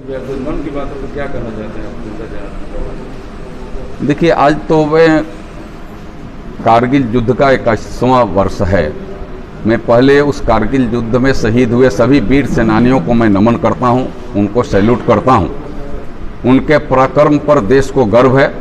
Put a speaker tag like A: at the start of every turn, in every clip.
A: मन की बात है तो क्या करना चाहते हैं आप?
B: देखिए, आज तो वह कारगिल युद्ध का 81वां वर्ष है। मैं पहले उस कारगिल युद्ध में शहीद हुए सभी वीर सेनानियों को मैं नमन करता हूं, उनको सैल्यूट करता हूं। उनके पराक्रम पर देश को गर्व है।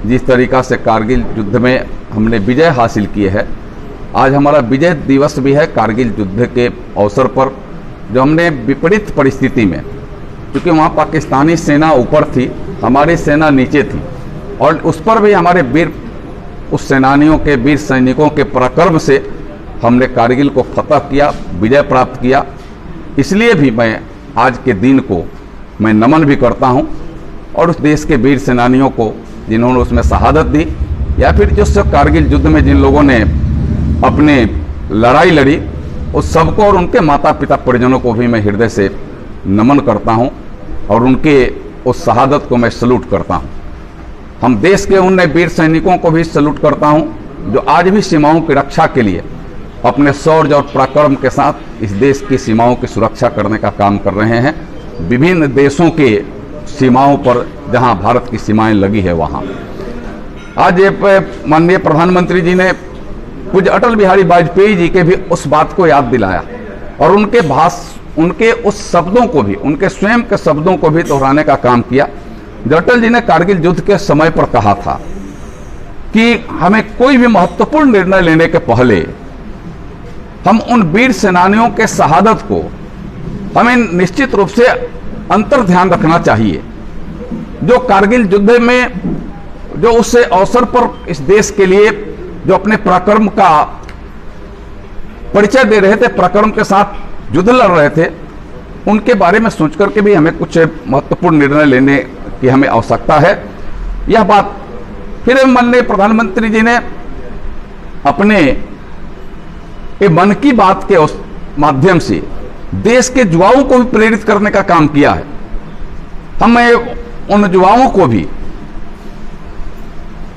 B: जिस तरीक़ा से कारगिल युद्ध में हमने विजय हासिल की है, आज हमारा विजय दिवस भी है कारगिल युद्ध के अवसर पर, जो हमने विपरीत परिस्थिति में, क्योंकि वहाँ पाकिस्तानी सेना ऊपर थी, हमारी सेना नीचे थी, और उस पर भी हमारे वीर, उस सेनानियों के, वीर सैनिकों के पराक्रम से हमने कारगिल को फतह किया, विजय प्राप्त किया। इसलिए भी मैं आज के दिन को मैं नमन भी करता हूँ, और उस देश के वीर सेनानियों को जिन्होंने उसमें शहादत दी, या फिर जो सब कारगिल युद्ध में जिन लोगों ने अपने लड़ाई लड़ी, उस सबको और उनके माता पिता परिजनों को भी मैं हृदय से नमन करता हूं, और उनके उस शहादत को मैं सैल्यूट करता हूं। हम देश के उन वीर सैनिकों को भी सैल्यूट करता हूं, जो आज भी सीमाओं की रक्षा के लिए अपने शौर्य और पराक्रम के साथ इस देश की सीमाओं की सुरक्षा करने का काम कर रहे हैं। विभिन्न देशों के सीमाओं पर जहां भारत की सीमाएं लगी है वहां। आज माननीय प्रधानमंत्री जी ने पूज्य अटल बिहारी वाजपेयी जी के भी उस बात को याद दिलाया, और उनके उस शब्दों को भी, उनके स्वयं के शब्दों को भी दोहराने का काम किया, जो अटल जी ने कारगिल युद्ध के समय पर कहा था कि हमें कोई भी महत्वपूर्ण निर्णय लेने के पहले हम उन वीर सेनानियों के शहादत को हमें निश्चित रूप से अंतर ध्यान रखना चाहिए, जो कारगिल युद्ध में जो उस अवसर पर इस देश के लिए जो अपने पराक्रम का परिचय दे रहे थे, पराक्रम के साथ युद्ध लड़ रहे थे, उनके बारे में सोच करके भी हमें कुछ महत्वपूर्ण निर्णय लेने की हमें आवश्यकता है। यह बात फिर माननीय प्रधानमंत्री जी ने अपने मन की बात के उस माध्यम से देश के युवाओं को भी प्रेरित करने का काम किया है। हम उन युवाओं को भी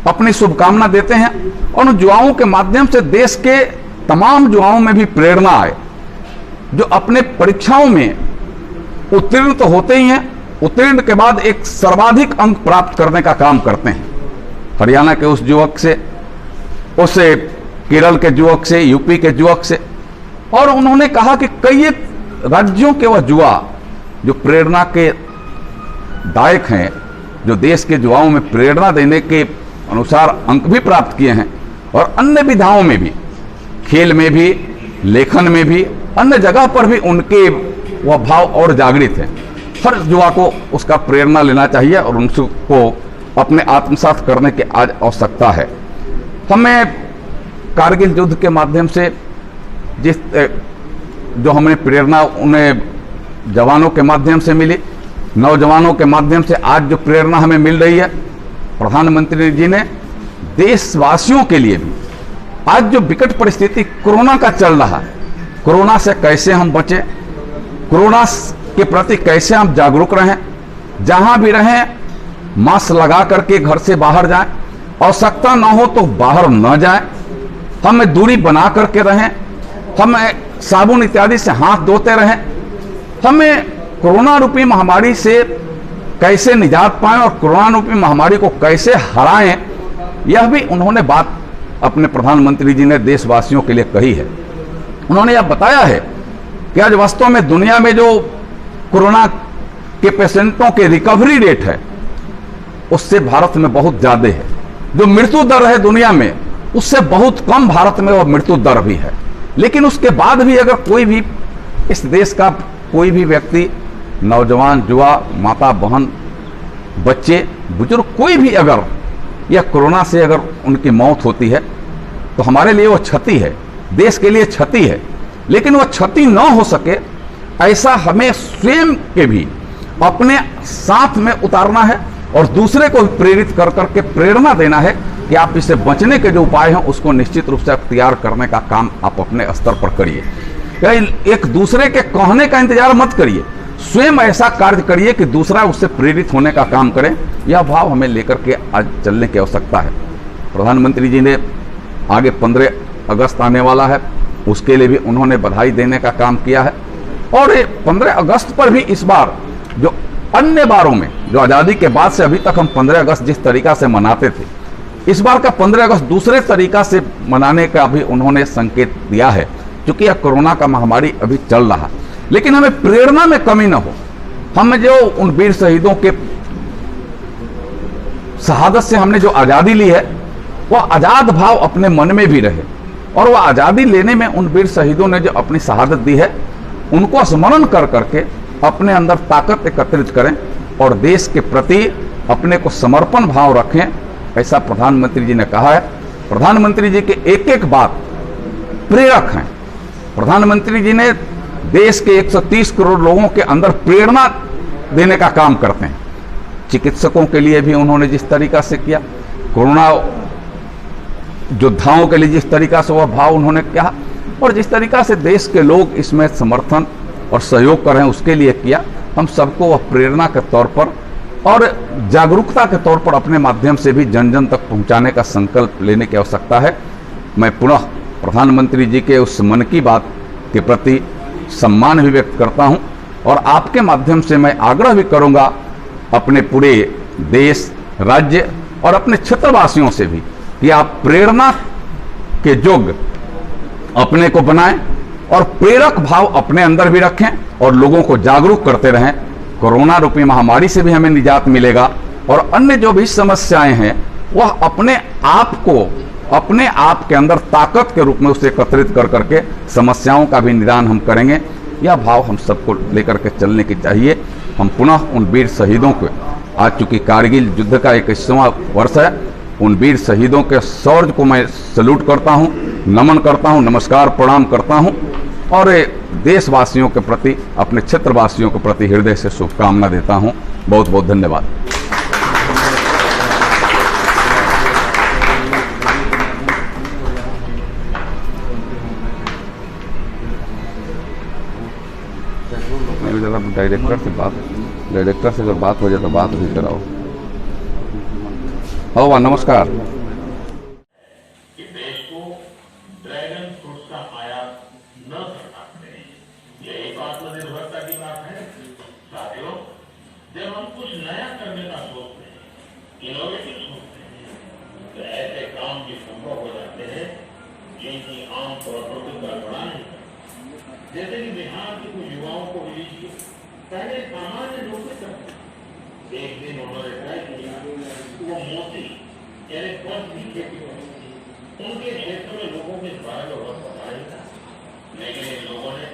B: अपनी शुभकामना देते हैं, और उन युवाओं के माध्यम से देश के तमाम युवाओं में भी प्रेरणा आए, जो अपने परीक्षाओं में उत्तीर्ण तो होते ही हैं, उत्तीर्ण के बाद एक सर्वाधिक अंक प्राप्त करने का काम करते हैं। हरियाणा के उस युवक से, उस केरल के युवक से, यूपी के युवक से, और उन्होंने कहा कि कई राज्यों के वह युवा जो प्रेरणा के दायक हैं, जो देश के युवाओं में प्रेरणा देने के अनुसार अंक भी प्राप्त किए हैं, और अन्य विधाओं में भी, खेल में भी, लेखन में भी, अन्य जगह पर भी उनके वह भाव और जागृत है। हर युवा को उसका प्रेरणा लेना चाहिए, और उनको अपने आत्मसात करने की आज आवश्यकता है। हमें कारगिल युद्ध के माध्यम से जो हमें प्रेरणा उन्हें जवानों के माध्यम से मिली, नौजवानों के माध्यम से आज जो प्रेरणा हमें मिल रही है, प्रधानमंत्री जी ने देशवासियों के लिए भी आज जो विकट परिस्थिति कोरोना का चल रहा है, कोरोना से कैसे हम बचें, कोरोना के प्रति कैसे हम जागरूक रहें, जहां भी रहें मास्क लगा करके घर से बाहर जाएं, आवश्यकता ना हो तो बाहर न जाएं, हम दूरी बना करके रहें, हम साबुन इत्यादि से हाथ धोते रहें, हमें कोरोना रूपी महामारी से कैसे निजात पाएं और कोरोना रूपी महामारी को कैसे हराएं, यह भी उन्होंने बात अपने प्रधानमंत्री जी ने देशवासियों के लिए कही है। उन्होंने यह बताया है कि आज वास्तव में दुनिया में जो कोरोना के पेशेंटों के रिकवरी रेट है, उससे भारत में बहुत ज्यादा है। जो मृत्यु दर है दुनिया में, उससे बहुत कम भारत में वो मृत्यु दर भी है। लेकिन उसके बाद भी अगर कोई भी इस देश का कोई भी व्यक्ति, नौजवान, युवा, माता, बहन, बच्चे, बुजुर्ग, कोई भी अगर यह कोरोना से अगर उनकी मौत होती है, तो हमारे लिए वो क्षति है, देश के लिए क्षति है। लेकिन वो क्षति न हो सके, ऐसा हमें स्वयं के भी अपने साथ में उतारना है, और दूसरे को प्रेरित कर करके प्रेरणा देना है कि आप इससे बचने के जो उपाय हैं उसको निश्चित रूप से अख्तियार करने का काम आप अपने स्तर पर करिए। एक दूसरे के कहने का इंतजार मत करिए, स्वयं ऐसा कार्य करिए कि दूसरा उससे प्रेरित होने का काम करे। यह भाव हमें लेकर के आज चलने की आवश्यकता है। प्रधानमंत्री जी ने आगे 15 अगस्त आने वाला है, उसके लिए भी उन्होंने बधाई देने का काम किया है। और 15 अगस्त पर भी इस बार जो अन्य बारों में जो आज़ादी के बाद से अभी तक हम 15 अगस्त जिस तरीका से मनाते थे, इस बार का 15 अगस्त दूसरे तरीका से मनाने का भी उन्होंने संकेत दिया है, क्योंकि यह कोरोना का महामारी अभी चल रहा है। लेकिन हमें प्रेरणा में कमी न हो। हम जो उन वीर शहीदों के शहादत से हमने जो आज़ादी ली है, वह आज़ाद भाव अपने मन में भी रहे, और वह आज़ादी लेने में उन वीर शहीदों ने जो अपनी शहादत दी है, उनको स्मरण कर करके अपने अंदर ताकत एकत्रित करें और देश के प्रति अपने को समर्पण भाव रखें, ऐसा प्रधानमंत्री जी ने कहा है। प्रधानमंत्री जी के एक एक बात प्रेरक हैं। प्रधानमंत्री जी ने देश के 130 करोड़ लोगों के अंदर प्रेरणा देने का काम करते हैं। चिकित्सकों के लिए भी उन्होंने जिस तरीका से किया, कोरोना योद्धाओं के लिए जिस तरीका से वह भाव उन्होंने किया, और जिस तरीका से देश के लोग इसमें समर्थन और सहयोग कर रहे हैं उसके लिए किया, हम सबको वह प्रेरणा के तौर पर और जागरूकता के तौर पर अपने माध्यम से भी जन जन तक पहुंचाने का संकल्प लेने की आवश्यकता है। मैं पुनः प्रधानमंत्री जी के उस मन की बात के प्रति सम्मान भी व्यक्त करता हूं, और आपके माध्यम से मैं आग्रह भी करूंगा अपने पूरे देश, राज्य और अपने क्षेत्रवासियों से भी कि आप प्रेरणा के युग अपने को बनाएं और प्रेरक भाव अपने अंदर भी रखें और लोगों को जागरूक करते रहें। कोरोना रूपी महामारी से भी हमें निजात मिलेगा, और अन्य जो भी समस्याएं हैं वह अपने आप के अंदर ताकत के रूप में उसे एकत्रित कर करके समस्याओं का भी निदान हम करेंगे। यह भाव हम सबको लेकर के चलने की चाहिए। हम पुनः उन वीर शहीदों को, आज चूंकि कारगिल युद्ध का 21वां वर्ष है, उन वीर शहीदों के शौर्य को मैं सैल्यूट करता हूं, नमन करता हूं, नमस्कार प्रणाम करता हूं, और देशवासियों के प्रति, अपने क्षेत्रवासियों के प्रति हृदय से शुभकामना देता हूं। बहुत बहुत धन्यवाद। डायरेक्टर से अगर बात हो जाए तो बात भी कराओ। हाँ, नमस्कार।
C: देश को ड्रैगन फ्रूट का आयात न करना पड़े, ये एक आत्मनिर्भरता की बात है। साथियों, जब हम कुछ नया करने का सोचते हैं, इनोवेटिव सोचते हैं, तो ऐसे काम भी संभव हो जाते हैं जिनकी आम तौर पर कोई कल्पना नहीं करती। जैसे कि बिहार के कुछ युवाओं को लीजिए, पहले सामान्य नौकरी करते, एक दिन उन्होंने ट्राई किया, वो मोती यानी फल की खेती करते। उनके क्षेत्र में लोगों के बारे में बहुत पता नहीं था, लेकिन इन लोगों ने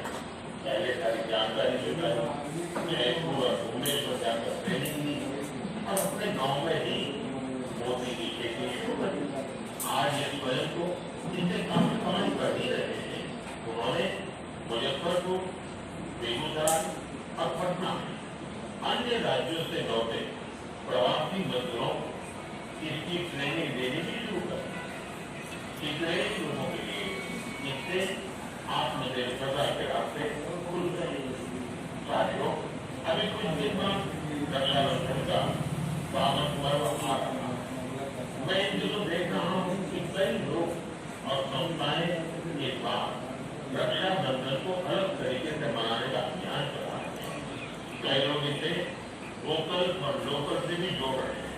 C: पहले सारी जानकारी जुटाई, जयपुर और भुवनेश्वर जाकर ट्रेनिंग ली और अपने गांव में ही मोती की खेती शुरू कर दी। आज ये स्वयं को जिनसे काफी कमाई कर ही रहे हैं। उन्होंने मुजफ्फरपुर, बेगूसराय और पटना में अन्य राज्यों से लौटे प्रवासी मजदूरों इसकी ट्रेनिंग देनी भी शुरू कर दी। ट्रेनिंग लोगों के लिए इससे आत्मनिर्भरता के रास्ते खुल गए। साथियों, अभी कुछ दिन बाद रक्षाबंधन का पावन पर्व आ रहा है। मैं इन दिनों देख रहा हूँ कि कई लोग और संस्थाएं इस बार रक्षाबंधन को अलग तरीके से मनाने का अभियान चला रहे हैं। कई लोग इसे वोकल और लोकल से भी जोड़ रहे हैं,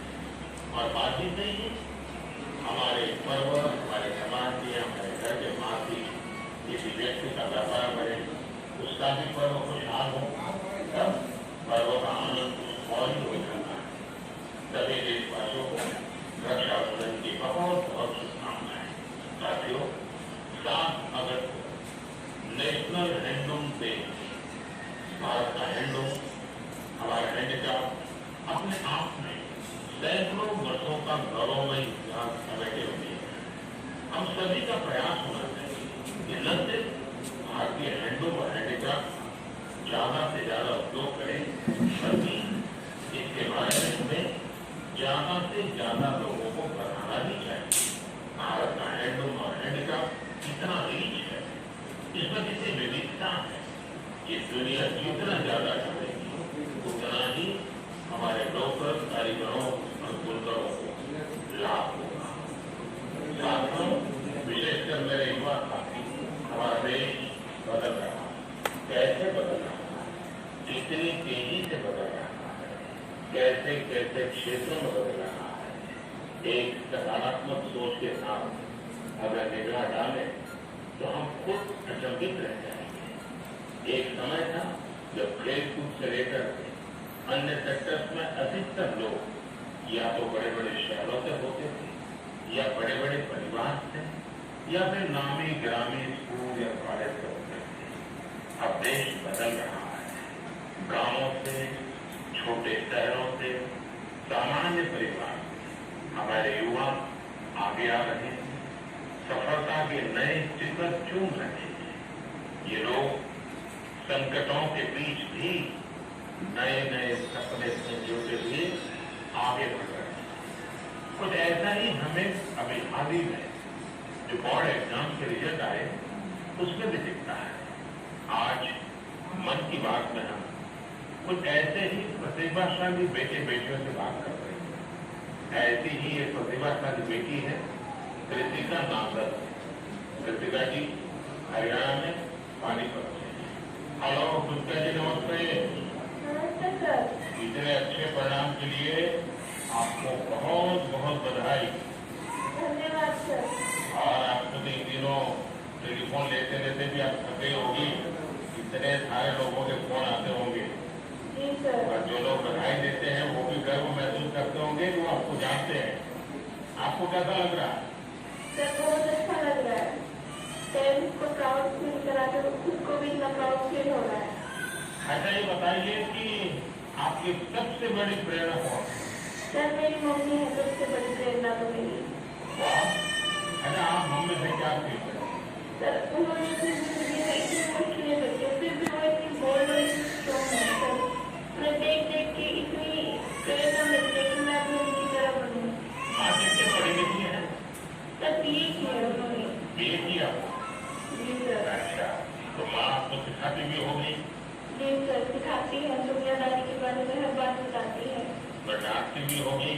C: और बात ही नहीं है, हमारे पर्व, हमारे समाज के, हमारे घर के मासी किसी व्यक्ति का व्यापार बढ़े, उसका भी पर्व खुशहाल हो, तब पर्व का आनंद और ही हो जाता है। सभी देशवासियों को रक्षाबंधन की बहुत बहुत शुभकामनाएं। साथियों, 7 अगस्त को नेशनल हैंडलूम डे, भारत का हैंडलूम, हमारा हैंडीक्राफ्ट अपने आप में सैकड़ों वर्षों का गौरवमय इतिहास समेटे हुए है। हम सभी का प्रयास होना चाहिए कि न सिर्फ भारतीय हैंडलूम और हैंडीक्राफ्ट ज्यादा से ज्यादा उपयोग करें, बल्कि इसके बारे में हमें ज्यादा से ज्यादा लोगों को बताना भी चाहिए। भारत का हैंडलूम और हैंडीक्राफ्ट कितना रिच है, इसमें कितनी विविधता है, ये दुनिया जितना ज्यादा करेगी उतना ही हमारे लोकल कारीगरों और बुनकरों को लाभ होगा। साथियों, विशेषकर मेरे युवा साथी, हमारा देश बदल रहा है। कैसे बदल रहा है? इतनी तेजी से बदल रहा है कैसे कैसे क्षेत्रों में बदल रहा है। एक सकारात्मक सोच के साथ अगर निगाह डालें तो हम खुद अचंभित रह जाएंगे। एक समय था जब खेलकूद से लेकर अन्य सेक्टर्स में अधिकतर लोग या तो बड़े बड़े शहरों से होते थे या बड़े बड़े परिवार से या फिर नामी ग्रामीण स्कूल या कॉलेज से होते थे। अब देश बदल रहा है। गांवों से, छोटे शहरों से, सामान्य परिवार हमारे युवा आगे आ रहे हैं, सफलता के नए शिखर चूम रहे हैं। ये लोग संकटों के बीच भी नए नए सपने संजोते हुए आगे बढ़ रहे हैं। कुछ ऐसा ही हमें अभी हाल ही में जो बोर्ड एग्जाम के रिजल्ट आए उसमें भी दिखता है। आज मन की बात में हम कुछ ऐसे ही प्रतिभाशाली बेटे बेटियों से बात कर रहे हैं। ऐसी ही एक प्रतिभाशाली बेटी है कृतिका नागर। कृतिका जी हरियाणा में पानीपत से। हेलो कृतिका जी, नमस्ते। इतने अच्छे परिणाम के लिए आपको बहुत बहुत बधाई।
D: धन्यवाद सर।
C: और आपको तो इन दिनों टेलीफोन लेते लेते भी आप थके होगी, इतने सारे लोगों के फोन आते होंगे।
D: जी सर।
C: और जो लोग बधाई देते हैं वो भी गर्व महसूस करते होंगे, वो आपको जानते हैं। आपको कैसा लग रहा है?
D: सर बहुत अच्छा लग रहा है। पेरेंट्स को प्राउड फील करा कर खुद को भी इतना प्राउड फील हो रहा है।
C: अच्छा ये बताइए कि आपकी सबसे बड़ी प्रेरणा कौन है?
D: सर मेरी मम्मी है सबसे बड़ी प्रेरणा तो मेरी।
C: अच्छा आप मम्मी से क्या फील करें?
D: सर उन्होंने अपनी जिंदगी में इतनी मुश्किलें देखी, फिर भी वो इतनी बोल्ड और इतनी स्ट्रॉन्ग है सर। मैं देख देख के इतनी प्रेरणा मिलती है कि मैं अपनी उनकी तरह बनूं।
C: आप कितने पढ़ी लिखी है?
D: सर बीए किया है उन्होंने।
C: बीए किया?
D: जी सर।
C: अच्छा, तो माँ आपको सिखाती भी होगी?
D: जी सर, सिखाती है, दुनियादारी के बारे में हर बात बताती है।
C: तो डांटती भी होगी?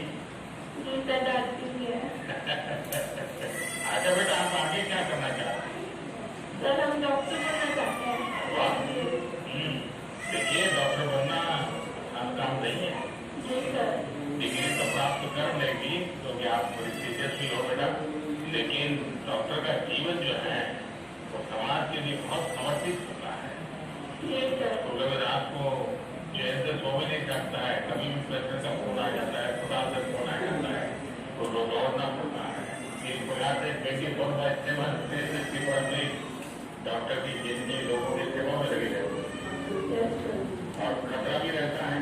D: जी सर, डांटती भी है।
C: अच्छा बेटा, आप आगे क्या करना चाहते हैं?
D: सर हम डॉक्टर बनना चाहते हैं।
C: देखिए डॉक्टर बनना आसान काम नहीं है।
D: जी सर।
C: डिग्री तो प्राप्त कर लेगी क्योंकि आप बड़ी तेजस्वी हो बेटा, लेकिन डॉक्टर का जीवन जो है वो समाज के लिए बहुत समर्पित होता है।
D: जी सर।
C: तो कभी रात को चैन से सो भी नहीं सकता है, कभी भी पेशेंट का फोन आ जाता है, अस्पताल से फोन आ जाता है, तो रो दौड़ना पड़ता है। इस प्रकार से 24/7 डॉक्टर की जिंदगी लोगों की सेवा में लगी रहती है
D: यस सर।
C: और खतरा भी रहता है।